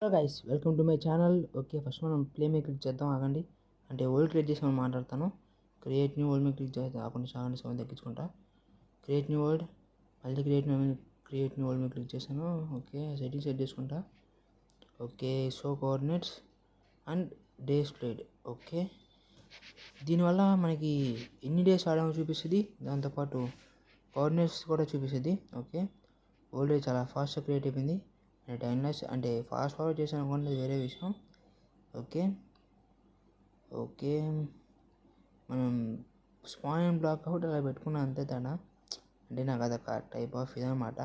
Hello guys, welcome to my channel. Okay, first మనం play మీద click చేద్దాం. ఆగండి, అంటే ఓల్డ్ క్రియేట్ చేసి మనం మాట్లాడతాను. క్రియేట్ న్యూ ఓల్డ్ మీద క్లిక్ చేద్దాం. ఆగండి, ఆగండి, సౌండ్ తగ్గించుకుంటా. క్రియేట్ న్యూ ఓల్డ్, మళ్ళీ క్రియేట్ న్యూ ఓల్డ్ మీద క్లిక్ చేశాను. ఓకే, సెట్టింగ్ సెట్ చేసుకుంటా. Okay, show coordinates and days played. Okay, దీనివల్ల మనకి ఎన్ని డేస్ ఆడామో చూపిస్తుంది, దాంతోపాటు కోఆర్డినేట్స్ కూడా చూపిస్తుంది. ఓకే, ఓల్డ్ చాలా ఫాస్ట్గా క్రియేట్ అయిపోయింది. టైమ్లెస్ అంటే ఫాస్ట్ ఫార్వర్డ్ చేశాను అనుకోండి, అది వేరే విషయం. ఓకే ఓకే మనం స్పాన్ బ్లాక్ అవుట్ అలా పెట్టుకున్నాం, అంతే తేడా. అంటే నాకు అదొక టైప్ ఆఫ్ ఇదనమాట.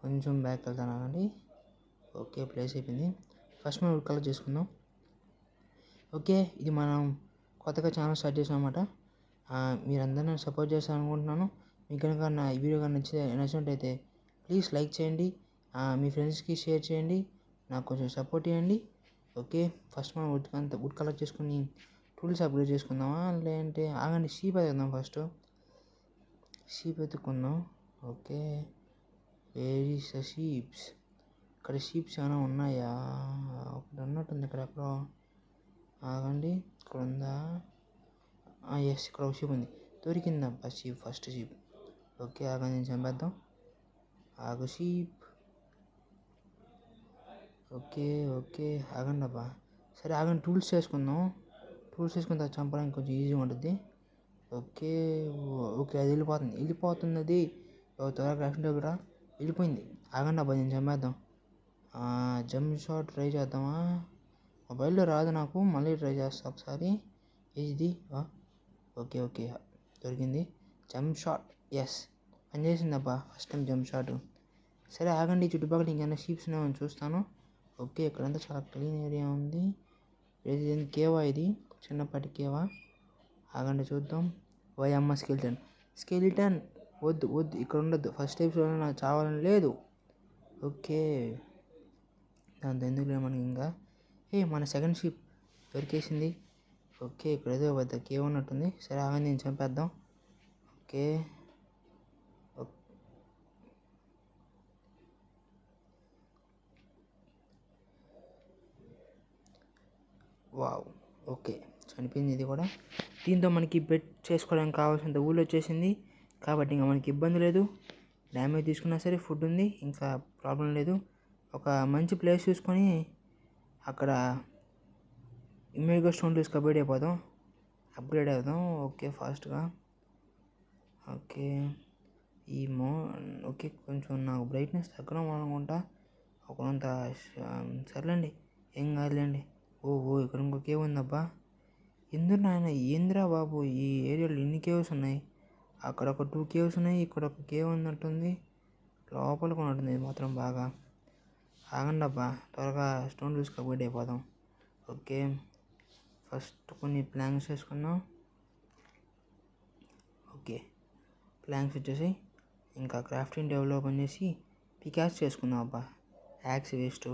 కొంచెం బ్యాక్ వెళ్తాను అండి. ఓకే, ప్లేస్ అయిపోయింది. ఫస్ట్ మనం కలర్ చేసుకుందాం. ఓకే, ఇది మనం కొత్తగా ఛానల్ స్టార్ట్ చేసాం అనమాట. మీరందరూ నన్ను సపోర్ట్ చేస్తాను అనుకుంటున్నాను. మీకు కనుక నా ఈ వీడియో కానీ నచ్చినట్టయితే ప్లీజ్ లైక్ చేయండి, మీ ఫ్రెండ్స్కి షేర్ చేయండి, నాకు కొంచెం సపోర్ట్ ఇవ్వండి. ఓకే, ఫస్ట్ మనం వుడ్ కలెక్ట్ చేసుకుని టూల్స్ అప్గ్రేడ్ చేసుకుందామా, లేదంటే ఆగండి షీప్ ఎత్తుకుందాం. ఫస్ట్ షీప్ ఎత్తుకుందాం. Okay, where is the sheeps? ఇక్కడ షీప్స్ ఏమైనా ఉన్నాయా? ఒకటి ఉన్నట్టుంది ఇక్కడ ఎక్కడో. ఆగండి, ఇక్కడ ఉందా? ఎస్, ఇక్కడ ఒక షీప్ ఉంది. దొరికిందబ్బా షీప్, ఫస్ట్ షీప్. ఓకే, ఆగండి, నేను చంపేద్దాం. ఆగు షీప్. ఓకే ఓకే, ఆగండి అబ్బా. సరే ఆగండి, టూల్స్ చేసుకుందాం. టూల్స్ చేసుకుని తర్వాత చంపడానికి కొంచెం ఈజీగా ఉంటుంది. ఓకే ఓకే, అది వెళ్ళిపోతుంది అది. త్వరగా క్రాఫ్టింగ్ టేబుల్ రా. వెళ్ళిపోయింది. ఆగండి అబ్బా, నేను చంపేద్దాం. జంప్ షాట్ ట్రై చేద్దామా? మొబైల్లో రాదు నాకు, మళ్ళీ ట్రై చేస్తా ఒకసారి. ఇది ఓకే ఓకే, దొరికింది. జంప్ షాట్, ఎస్, పనిచేసిందబ్బా ఫస్ట్ టైం జంప్ షాట్. సరే ఆగండి, చుట్టుపక్కల ఇంకేమైనా షీప్స్ ఉన్నాయని చూస్తాను. ఓకే, ఇక్కడంతా చాలా క్లీన్ ఏరియా ఉంది. ఇది కేవా, ఇది చిన్నపాటి కేవా. ఆగండి చూద్దాం. అమ్మ స్కెలిటన్ వద్దు వద్దు, ఇక్కడ ఉండద్దు. ఫస్ట్ ఎపిసోడ్ నాకు చావాలని లేదు. ఓకే, దాంతో ఎందుకు లేదు మనకి ఇంకా. మన సెకండ్ షిప్ దొరికేసింది. ఓకే, ఇక్కడ ఏదో పెద్ద కేవ్ ఉన్నట్టుంది. సరే ఆగండి, నేను చంపేద్దాం. Okay wow. ఓకే, చనిపోయింది ఇది కూడా. దీంతో మనకి బెడ్ చేసుకోవడానికి కావాల్సినంత ఊళ్ళో వచ్చేసింది, కాబట్టి ఇంకా మనకి ఇబ్బంది లేదు. డ్యామేజ్ తీసుకున్నా సరే ఫుడ్ ఉంది, ఇంకా ప్రాబ్లం లేదు. ఒక మంచి ప్లేస్ చూసుకొని అక్కడ ఇమ్మీడియట్గా స్టోన్ టూల్స్ అప్గ్రేడ్ అవుదాం. ఓకే, ఫాస్ట్గా. ఓకే, ఓకే, కొంచెం నాకు బ్రైట్నెస్ తగ్గడం అనుకుంటా. కొంత సర్లేండి, ఏం కాదులేండి. ఇక్కడ ఇంకో కేవ్ ఉందబ్బా. ఎందుకు నాయన, ఏందిరా బాబు, ఈ ఏరియాలో ఎన్ని కేవ్స్ ఉన్నాయి? అక్కడ ఒక 2 కేవ్స్ ఉన్నాయి, ఇక్కడ ఒక కేవ్ ఉన్నట్టుంది. లోపలికి ఉన్నట్టుంది ఇది మాత్రం బాగా. ఆగండి అబ్బా, త్వరగా స్టోన్ టూల్స్ అప్గ్రేడ్ అయిపోదాం. ఓకే, ఫస్ట్ కొన్ని ప్లాంక్స్ వేసుకుందాం. ఓకే, ప్లాంక్స్ వచ్చేసి ఇంకా క్రాఫ్టింగ్ టేబుల్ ఓపెన్ చేసి పికాక్స్ చేసుకుందాం. అబ్బా, యాక్స్ వేస్ట్,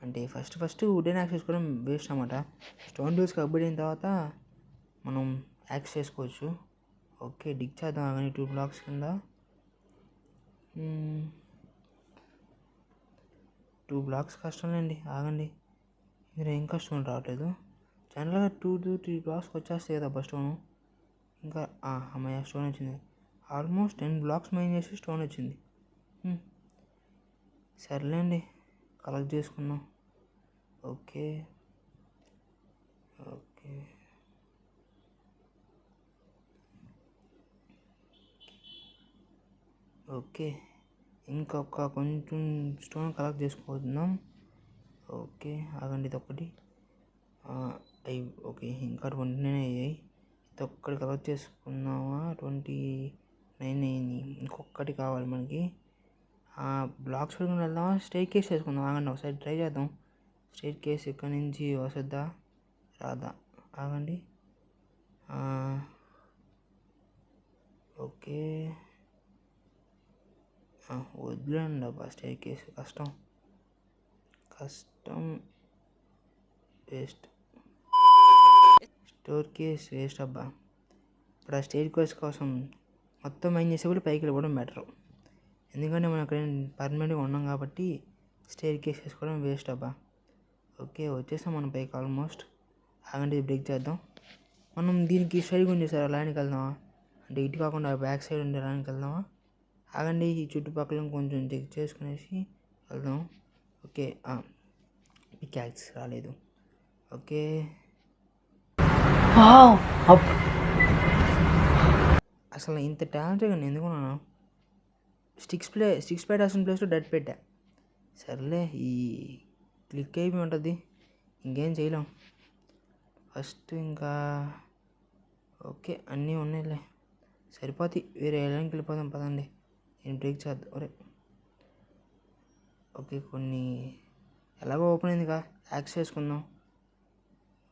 అంటే ఫస్ట్ వుడెన్ యాక్స్ వేసుకోవడం వేస్ట్ అన్నమాట. స్టోన్ టూల్స్కి అప్గ్రేడ్ అయిన తర్వాత మనం యాక్స్ చేసుకోవచ్చు. ఓకే, డిగ్ చేద్దాం. కానీ 2 బ్లాక్స్ కింద 2 బ్లాక్స్ కష్టంలేండి. ఆగండి, ఇందులో ఏం కష్టం రావట్లేదు. జనరల్గా 2-3 బ్లాక్స్కి వచ్చేస్తాయి కదా స్టోను. ఇంకా అమ్మాయి స్టోన్ వచ్చింది. ఆల్మోస్ట్ 10 బ్లాక్స్ మైన్ చేసి స్టోన్ వచ్చింది. సర్లేండి, కలెక్ట్ చేసుకున్నాం. ఓకే ఓకే ఓకే, ఇంకొక కొంచెం స్టోన్ కలెక్ట్ చేసుకోవద్దాం. ఓకే, ఆగండి, ఇది ఒకటి ఓకే, ఇంకా 29 అయ్యాయి. ఇది ఒక్కటి కలెక్ట్ చేసుకున్నామా? 29 అయింది. ఇంకొకటి కావాలి మనకి. బ్లాక్స్ పెట్టుకుని వెళ్దామా? స్ట్రైట్ కేస్ వేసుకుందాం. ఆగండి, ఒకసారి ట్రై చేద్దాం. స్ట్రైట్ కేస్ ఇక్కడ నుంచి వస్తుందా రాదా? ఆగండి. ఓకే, వదిలేండి అబ్బా, స్ట్రైట్ కేస్ కష్టం వేస్ట్. స్టోర్ కేస్ వేస్ట్ అబ్బా. ఇప్పుడు ఆ స్టేట్ కేస్ కోసం మొత్తం మైన్ చేసే కూడా పైకి వెళ్ళిపోవడం బెటరు. ఎందుకంటే మనం అక్కడ పర్మనెంట్గా ఉన్నాం కాబట్టి స్టేర్ కేస్ వేసుకోవడం వేస్ట్ అబ్బా. ఓకే వచ్చేసాం మనం పైకి ఆల్మోస్ట్. ఆగండి బ్రేక్ చేద్దాం. మనం దీనికి సైడ్గా ఉంది సార్ లైన్కి వెళ్దామా, అంటే ఇటు కాకుండా బ్యాక్ సైడ్ ఉండే లైన్కి వెళ్దామా. ఆగండి ఈ చుట్టుపక్కల కొంచెం చెక్ చేసుకునేసి వెళ్దాం. ఓకే పికాక్స్ రాలేదు. ఓకే అసలు ఇంత టాలెంట్గా నేను ఎందుకున్నాను. స్టిక్స్ పెట్టాల్సిన ప్లేస్లో డట్ పెట్టా. సర్లే ఈ క్లిక్ అయిపోయి ఉంటుంది, ఇంకేం చేయలేం. ఫస్ట్ ఇంకా ఓకే అన్నీ ఉన్నాయిలే, సరిపోతాయి. వేరే లైన్కి వెళ్ళిపోదాం పదండి. నేను బ్రేక్ చేద్దాం. ఒరే ఓకే కొన్ని ఎలాగో ఓపెన్ అయిందిగా, యాక్స్ చేసుకుందాం.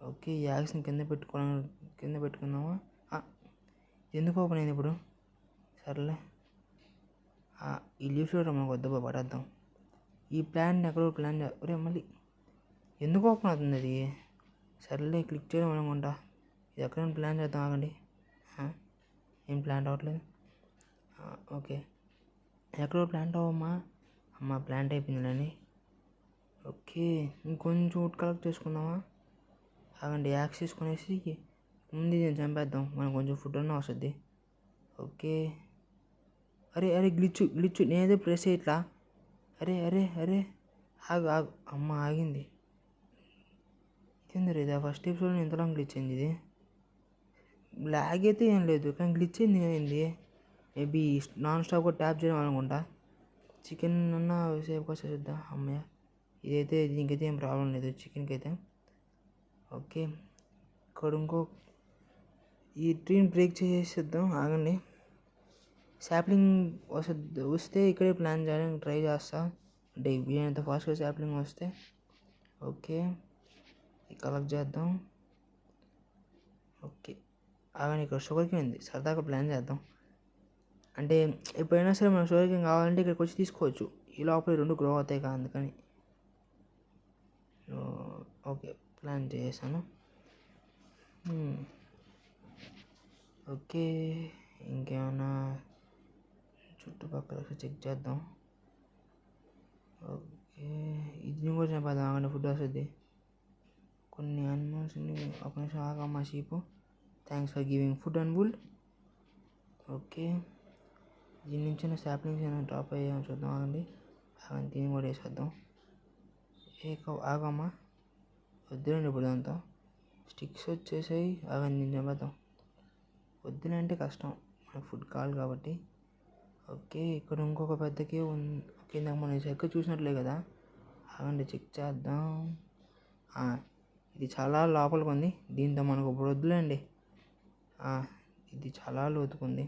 ఓకే ఈ యాక్స్ని కింద పెట్టుకుందామా. ఎందుకు ఓపెన్ అయింది ఇప్పుడు. సర్లే ఈ లీఫ్ మనకు వద్ద పడేద్దాం. ఈ ప్లాన్ ఎక్కడో ప్లాన్ ఒరే మళ్ళీ ఎందుకు ఓపెన్ అవుతుంది అది. సర్లే క్లిక్ చేయడం అనుకుంటా. ఇది ఎక్కడైనా ప్లాన్ చేద్దాం. ఆగండి ఏం ప్లాంట్ అవ్వట్లేదు. ఓకే ఎక్కడో ప్లాంట్ అవ్వమ్మా. అమ్మ ప్లాంట్ అయిపోయిందని. ఓకే ఇంకొంచెం వుడ్ కలెక్ట్ చేసుకుందామా. ఆగండి యాక్స్ తీసుకునేసి ముందు నేను చంపేద్దాం, మనకు కొంచెం ఫుడ్ అన్న వస్తుంది. ఓకే అరే గ్లిచ్చు నేనేదో ప్రెస్ చేయట్లా. అరే ఆగు అమ్మ ఆగింది. ఇదేంది రేదా ఫస్ట్ ఎపిసోడ్ ఇంతలా గ్లిచ్ అయింది. ఇది బ్లాగ్ అయితే ఏం లేదు కానీ గ్లిచ్ అయింది. మేబీ నాన్ స్టాప్గా ట్యాప్ చేయడం అనుకుంటా. చికెన్ అన్నా సేఫ్గా చేద్దాం. అమ్మయ్య ఇదైతే దీనికైతే ఏం ప్రాబ్లం లేదు చికెన్కి అయితే. ఓకే ఇక్కడ ఈ ట్రీని బ్రేక్ చేసేద్దాం. ఆగండి శాప్లింగ్ వస్తే ఇక్కడే ప్లాన్ చేయడానికి ట్రై చేస్తా, అంటే వీలైనంత ఫాస్ట్గా శాప్లింగ్ వస్తే. ఓకే కలెక్ట్ చేద్దాం. ఓకే ఆగండి ఇక్కడ షుగర్ కేన్ ఉంది, సరదాగా ప్లాన్ చేద్దాం. అంటే ఎప్పుడైనా సరే మనం షుగర్ కేన్ కావాలంటే ఇక్కడికి వచ్చి తీసుకోవచ్చు. ఈ లోపల 2 గ్రో అవుతాయి కదా అందుకని. ఓకే ప్లాన్ చేసాను. ఓకే ఇంకేమైనా చుట్టుపక్కల చెక్ చేద్దాం. ఓకే ఇది కూడా చంపేద్దాం. ఆగండి ఫుడ్ వస్తుంది. కొన్ని అనిమల్స్ని ఒక నిమిషం ఆగమ్మా sheep. Thanks for giving food and wool. Okay దీని నుంచి శాప్లింగ్స్ ఏమైనా డ్రాప్ అయ్యామో చూద్దాం. ఆగండి దీన్ని కూడా వేసేద్దాం. ఆగమ్మా వద్దులండి ఇప్పుడు అంతా స్టిక్స్ వచ్చేసాయి. ఆగండి నేను చంపేద్దాం. వద్దులంటే కష్టం, మనకు ఫుడ్ కావాలి కాబట్టి. ఓకే ఇక్కడ ఇంకొక పెద్దకి ఓకే ఇందాక మనం చెక్ చూసినట్లే కదా. ఆగండి చెక్ చేద్దాం. ఇది చాలా లోపలికి ఉంది, దీంతో మనకు ఇప్పుడు వద్దులేండి. ఇది చాలా లోతుకుంది.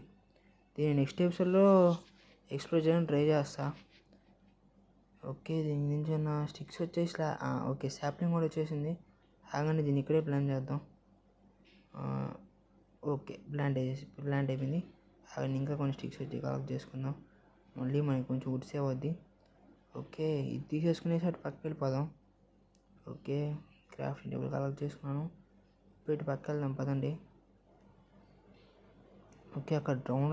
దీన్ని నెక్స్ట్ ఎపిసోడ్లో ఎక్స్ప్లోర్ చేయడానికి ట్రై చేస్తా. ఓకే దీని నుంచి నా స్టిక్స్ వచ్చేసి ఓకే శాప్లింగ్ కూడా వచ్చేసింది. ఆగండి దీన్ని ఇక్కడే ప్లాన్ చేద్దాం. ఓకే ప్లాంట్ అయిపోయింది. అవన్నీ ఇంకా కొన్ని స్టిక్స్ వచ్చి కలెక్ట్ చేసుకుందాం. మళ్ళీ మనకి కొంచెం వుడ్ సేవ్ అవుద్ది. ఓకే ఇది తీసేసుకునేసి అటు పక్కకి వెళ్ళిపోదాం. ఓకే క్రాఫ్టింగ్ టేబుల్ కలెక్ట్ చేసుకున్నాను. ఇప్పుడు ఇటు పక్క వెళ్దాం పదండి. ఓకే అక్కడ డ్రౌండ్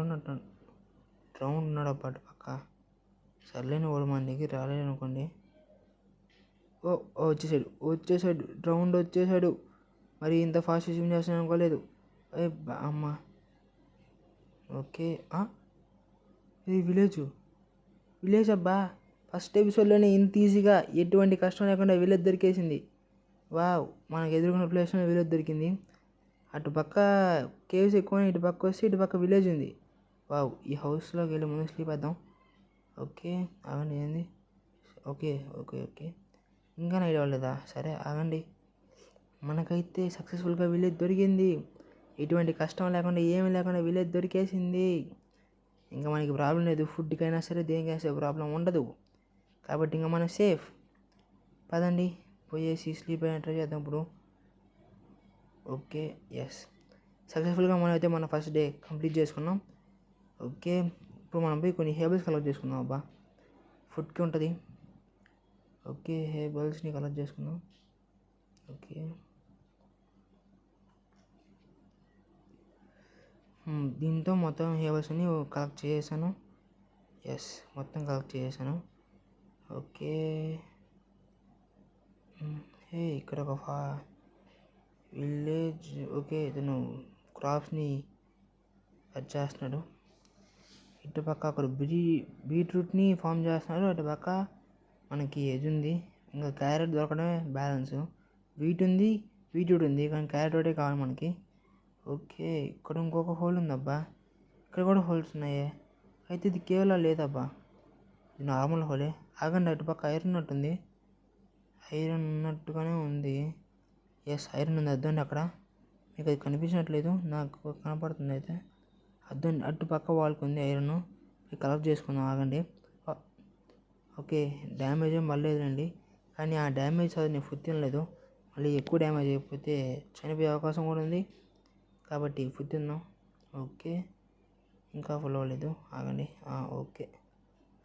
ఉన్నాడు అబ్బా అటు పక్క. సర్లేని వాడు మన దగ్గర రాలేదు అనుకోండి. వచ్చేసాడు డ్రౌండ్ వచ్చేసాడు. మరి ఇంత ఫాస్ట్ స్విమ్ చేస్తాను అనుకోలేదు. అమ్మ ఓకే ఇది విలేజ్ అబ్బా. ఫస్ట్ ఎపిసోడ్లోనే ఇంత ఈజీగా ఎటువంటి కష్టం లేకుండా విలేజ్ దొరికేసింది. వావ్ మనకు ఎదుర్కొన్న ప్లేస్లో విలేజ్ దొరికింది. అటు పక్క కేవ్స్ ఎక్కువ, ఇటు పక్క వస్తే ఇటు పక్క విలేజ్ ఉంది. వావ్ ఈ హౌస్లోకి వెళ్ళి ముందు స్లీప్ వేద్దాం. ఓకే ఆగండి ఏంది. ఓకే ఇంకా నైట్ అవ్వలేదా. సరే ఆగండి మనకైతే సక్సెస్ఫుల్గా విలేజ్ దొరికింది. ఎటువంటి కష్టం లేకుండా ఏమీ లేకుండా విలేజ్ దొరికేసింది. ఇంకా మనకి ప్రాబ్లం లేదు, ఫుడ్కైనా సరే దేనికైనా సరే ప్రాబ్లం ఉండదు కాబట్టి ఇంకా మనం సేఫ్. పదండి పోయేసి స్లీప్ అయినా ట్రై చేద్దాం ఇప్పుడు. ఓకే సక్సెస్ఫుల్గా మనం అయితే మన ఫస్ట్ డే కంప్లీట్ చేసుకున్నాం. ఓకే ఇప్పుడు మనం పోయి కొన్ని హేబుల్స్ కలెక్ట్ చేసుకుందాం అబ్బా, ఫుడ్కి ఉంటుంది. ఓకే హేబుల్స్ని కలెక్ట్ చేసుకుందాం. ఓకే దీంతో మొత్తం హేబుల్స్ని కలెక్ట్ చేసాను. మొత్తం కలెక్ట్ చేసాను. ఓకే. ఇక్కడ ఒక విలేజ్. ఓకే, ఇతను క్రాప్స్ని కట్ చేస్తున్నాడు. ఇటుపక్క అక్కడ బీట్రూట్ని ఫామ్ చేస్తున్నాడు. అటుపక్క మనకి ఇది ఉంది, ఇంకా క్యారెట్ దొరకడమే బ్యాలెన్స్. వీట్ ఉంది, బీట్రూట్ ఉంది, కానీ క్యారెట్ ఒకటే కావాలి మనకి. ఓకే, ఇక్కడ ఇంకొక హోల్ ఉందబ్బా. ఇక్కడ కూడా హోల్స్ ఉన్నాయే. అయితే ఇది కేవలం లేదబ్బా, ఇది నార్మల్ హోలే. ఆగండి, అటుపక్క ఐరన్ ఉన్నట్టుంది. ఐరన్ ఉన్నట్టుగానే ఉంది. ఎస్, ఐరన్ ఉంది. అద్దండి అక్కడ, మీకు అది కనిపించినట్లేదు, నాకు కనపడుతుంది. అయితే అద్దండి, అటుపక్క వాళ్ళకి ఉంది ఐరన్. కలెక్ట్ చేసుకుందాం, ఆగండి. ఓకే, డ్యామేజ్ ఏం పడలేదులేండి, కానీ ఆ డ్యామేజ్ అది నేను ఫుడ్ తినలేదు. మళ్ళీ ఎక్కువ డ్యామేజ్ అయిపోతే చనిపోయే అవకాశం కూడా ఉంది, కాబట్టి ఫుడ్ తిందాం. ఓకే, ఇంకా ఫుల్ అవ్వలేదు, ఆగండి. ఓకే,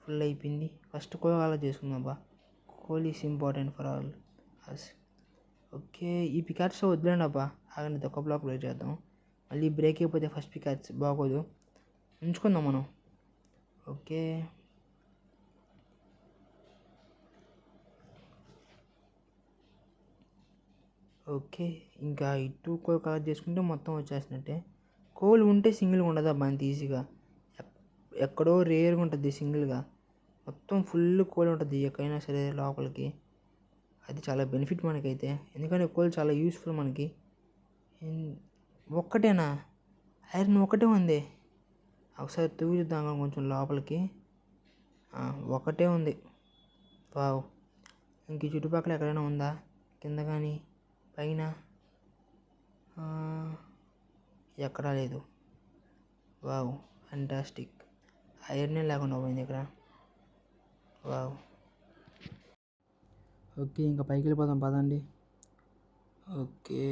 ఫుల్ అయిపోయింది. ఫస్ట్ కోల్ అలా చేసుకుందాం బా. Coal is important for all us. Okay, ఈ పికాట్స్ వదిలేండి అబ్బా, ఆగండి. ఒక బ్లాక్ బ్రేక్ చేద్దాం. మళ్ళీ బ్రేక్ అయిపోతే ఫస్ట్ పికాట్స్ బాగోదు, ఉంచుకుందాం మనం. ఓకే, ఓకే, ఇంకా ఈ 2 కోల్ కలెక్ట్ చేసుకుంటే మొత్తం వచ్చేసినట్టే. కోల్ ఉంటే సింగిల్గా ఉండదు అబ్బా అంత ఈజీగా, ఎక్కడో రేర్గా ఉంటుంది సింగిల్గా. మొత్తం ఫుల్ కోల్ ఉంటుంది ఎక్కడైనా సరే లోపలికి. అది చాలా బెనిఫిట్ మనకైతే, ఎందుకంటే కోల్ చాలా యూస్ఫుల్ మనకి. ఒక్కటేనా? ఐరన్ ఒకటే ఉంది. ఒకసారి తూగి చూద్దాం కొంచెం లోపలికి. ఒకటే ఉంది. వావ్, ఇంక చుట్టుపక్కల ఎక్కడైనా ఉందా? కింద కానీ పైన ఎక్కడా లేదు. Wow, fantastic. ఐరనే లేకుండా పోయింది ఇక్కడ. వావ్. ఓకే, ఇంకా పైకి వెళ్ళిపోదాం పదండి. ఓకే,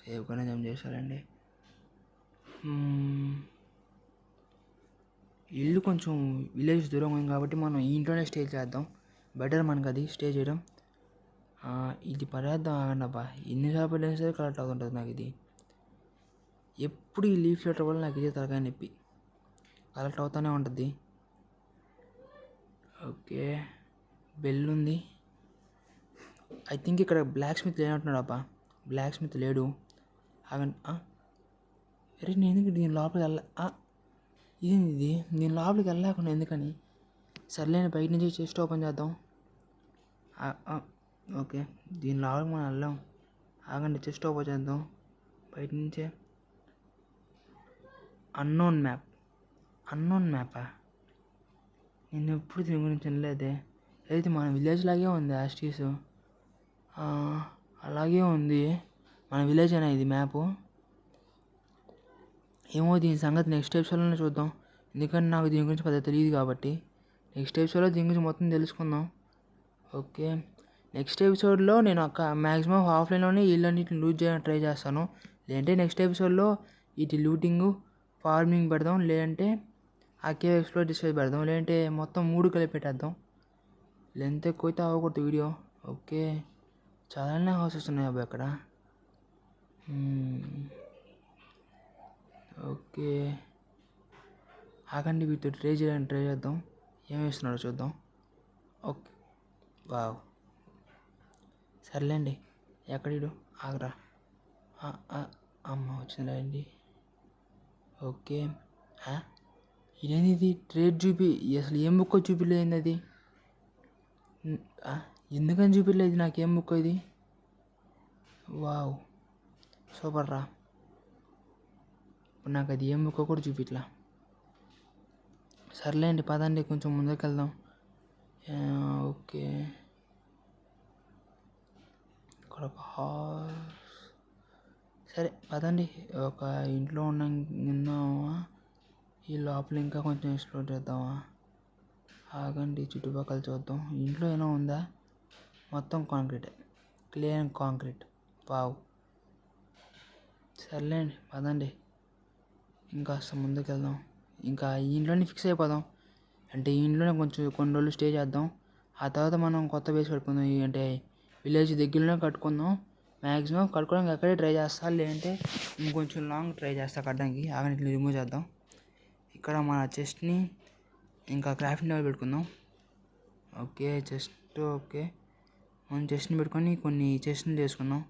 సేఫ్గానే జంప్ చేశారండి. ఇల్లు కొంచెం విలేజ్ దూరం ఉంది కాబట్టి మనం ఈ ఇంట్లోనే స్టే చేద్దాం, బెటర్ మనకు అది స్టే చేయడం. ఇది పడేద్దాం, ఆగండి అబ్బా. ఎన్నిసార్లు పడేసినా సరే కరెక్ట్ అవుతుంటుంది నాకు ఇది. ఎప్పుడు ఈ లీఫ్ లెటర్ వల్ల నాకు ఇదే తలకాయ నొప్పి, కరెక్ట్ అవుతూనే ఉంటుంది. ఓకే, బెల్ ఉంది. ఐ థింక్ ఇక్కడ బ్లాక్ స్మిత్ లేనట్టున్నాడు అబ్బా, బ్లాక్ స్మిత్ లేడు. ఆగండి. అరే, నేను ఎందుకు దీని లోపలికి ఇది దీని లోపలికి వెళ్ళలేకుండా ఎందుకని? సర్లేని బయట నుంచి చెస్ట్ ఓపెన్ చేద్దాం. ఓకే, దీని లోపలికి మనం వెళ్ళాం. ఆగండి, చెస్ట్ ఓపెన్ చేద్దాం బయట నుంచే. అన్నోన్ మ్యాపా? నేను ఎప్పుడు దీని గురించి వినలేదే. అయితే మన విలేజ్ లాగే ఉంది యాస్టీస్. అలాగే ఉంది, మన విలేజ్ అయినా ఇది మ్యాపు. ఏమో, దీని సంగతి నెక్స్ట్ ఎపిసోడ్లోనే చూద్దాం, ఎందుకంటే నాకు దీని గురించి పెద్ద తెలియదు కాబట్టి. నెక్స్ట్ ఎపిసోడ్లో దీని గురించి మొత్తం తెలుసుకుందాం. ఓకే, నెక్స్ట్ ఎపిసోడ్లో నేను మ్యాక్సిమం ఆఫ్లైన్లోనే ఇళ్ళన్నిటిని లూట్ చేయడానికి ట్రై చేస్తాను. లేదంటే నెక్స్ట్ ఎపిసోడ్లో ఇటు లూటింగు, ఫార్మింగ్ పెడదాం, లేదంటే ఆ కేవ్ ఎక్స్ప్లోర్ చేసేది పెడదాం, లేదంటే మొత్తం 3 కలిపి పెట్టేద్దాం. లెంత్ ఎక్కువైతే అవ్వకూడదు వీడియో. ఓకే, చాలానే హౌసెస్ ఉన్నాయి అబ్బాయి అక్కడ. ఓకే, ఆగండి, వీటితో ట్రై చేద్దాం, ఏం వేస్తున్నాడో చూద్దాం. ఓకే, వావ్, సర్లేండి. ఎక్కడీడు? ఆగరా. అమ్మ వచ్చిందండి. ఓకే, ఇదేంది ఇది? ట్రేడ్ చూపి, అసలు ఏం బుక్ చూపిలేదు అది. ఎందుకని చూపిలేదు నాకేం బుక్ ఇది? వావ్, సూపర్ రా. ఇప్పుడు నాకు అది ఏం బుక్ కూడా చూపిట్లా. సర్లేండి, పదండి కొంచెం ముందుకు వెళ్దాం. ఓకే, ఇక్కడ ఒక సరే పదండి, ఒక ఇంట్లో ఉన్నామా, ఈ లోపల ఇంకా కొంచెం ఎక్స్ప్లోర్ చేద్దామా? ఆగండి, చుట్టుపక్కల చూద్దాం. ఇంట్లో ఏమైనా ఉందా? మొత్తం కాంక్రీట్, క్లియర్ కాంక్రీట్. వావ్, సర్లేండి పదండి, ఇంకా ముందుకు వెళ్దాం. ఇంకా ఈ ఇంట్లోనే ఫిక్స్ అయిపోదాం, అంటే ఈ ఇంట్లోనే కొంచెం కొన్ని రోజులు స్టే చేద్దాం. ఆ తర్వాత మనం కొత్త బేస్ కట్టుకుందాం, అంటే విలేజ్ దగ్గరలోనే కట్టుకుందాం. మ్యాక్సిమం కట్టుకోవడానికి అక్కడే ట్రై చేస్తా, లేదంటే ఇంకొంచెం లాంగ్ ట్రై చేస్తా కట్టడానికి. ఆగండి, రిమూవ్ చేద్దాం. ఇక్కడ మన చెస్ట్ని ఇంకా క్రాఫ్టింగ్ టేబుల్ పెట్టుకుందాం. Okay chest. ఓకే మనం చెస్ట్ని పెట్టుకొని కొన్ని చెస్ట్ని చేసుకున్నాం.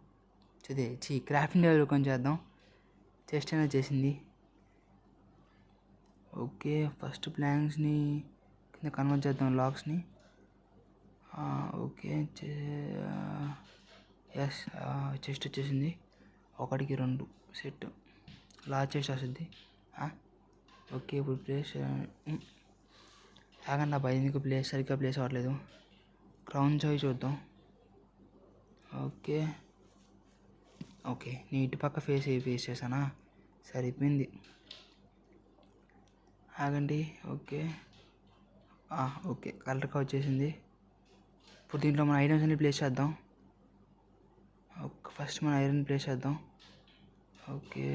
క్రాఫ్టింగ్ టేబుల్ పెట్టుకొని చేద్దాం. చెస్ట్ అనేది చేసింది. ఓకే ఫస్ట్ ప్లాంక్స్ని కింద కన్వర్ట్ చేద్దాం లాక్స్ని. ఓకే ఎస్ చెస్ట్ వచ్చేసింది. 1కి 2 సెట్ లార్జ్ చెస్ట్ వస్తుంది. ఓకే ఇప్పుడు ప్లేస్ ఆగండి అబ్బా, ఎందుకు సరిగ్గా ప్లేస్ అవ్వట్లేదు. క్రౌన్ చాయ్ చూద్దాం. ఓకే ఓకే నీ ఇటు పక్క ఫేస్ చేశానా, సరిపోయింది. ఆగండి. ఓకే ఓకే కరెక్ట్గా వచ్చేసింది. ఇప్పుడు దీంట్లో మన ఐటమ్స్ అన్ని ప్లేస్ చేద్దాం. ఫస్ట్ మన ఐరన్ ప్లేస్ చేద్దాం. ఓకే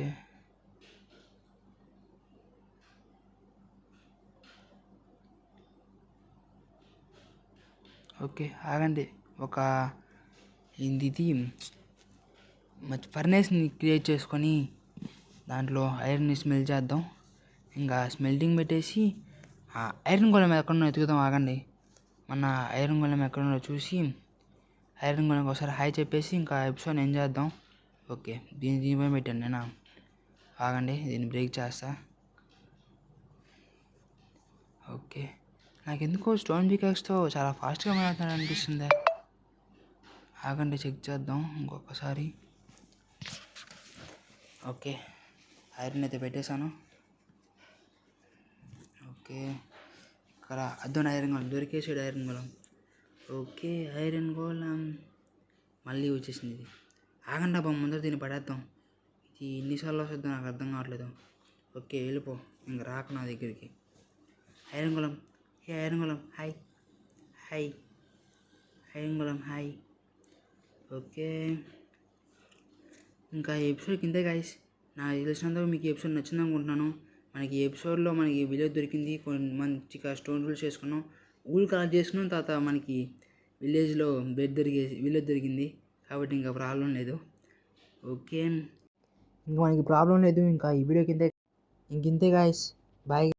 ఓకే ఆగండి. ఇది ఫర్నేస్ని క్రియేట్ చేసుకొని దాంట్లో ఐరన్ని స్మెల్ చేద్దాం. ఇంకా స్మెల్టింగ్ పెట్టేసి ఐరన్ గోళం ఎక్కడున్నా ఎతుకుదాం. ఆగండి, మన ఐరన్ గోళం ఎక్కడున్నా చూసి ఐరన్ గోళం ఒకసారి హాయ్ చెప్పేసి ఇంకా ఎపిసోడ్ ఎంజాయ్ చేద్దాం. ఓకే దీనిపై పెట్టాను నేను. ఆగండి దీన్ని బ్రేక్ చేస్తా. ఓకే నాకు ఎందుకో స్టోన్ పికాక్స్తో చాలా ఫాస్ట్గా మాట్లాడుతున్నాడు అనిపిస్తుంది. ఆగండి చెక్ చేద్దాం ఇంకొకసారి. ఓకే ఐరన్ అయితే పెట్టేశాను. ఓకే ఇక్కడ అద్దోని ఐరన్ గోళం దొరికేసాడు. ఐరన్ గోళం. ఓకే ఐరన్ గోళం మళ్ళీ వచ్చేసింది. ఇది ఆగండి అబ్బా, ముందర దీన్ని పడేద్దాం. ఇది ఎన్నిసార్లు వస్తుందో నాకు అర్థం కావట్లేదు. ఓకే వెళ్ళిపో, ఇంక రాకు నా దగ్గరికి. ఐరన్ గోళం ఐరన్ గోళం హాయ్ హాయ్ ఐరన్ గోళం హాయ్. ఓకే ఇంకా ఈ ఎపిసోడ్ కిందే గైస్. నాకు తెలిసినందుకు మీకు ఈ ఎపిసోడ్ నచ్చింది అనుకుంటున్నాను. మనకి ఈ ఎపిసోడ్లో మనకి విలేజ్ దొరికింది, కొన్ని మంచిగా స్టోన్ రూల్స్ చేసుకున్నాం, ఊళ్ళు కలెక్ట్ చేసుకున్నాం. తర్వాత మనకి విలేజ్ దొరికింది కాబట్టి ఇంకా ప్రాబ్లం లేదు. ఓకే ఇంకా మనకి ప్రాబ్లం లేదు. ఇంకా ఈ వీడియో కిందే ఇంతే గాయస్. బాయ్.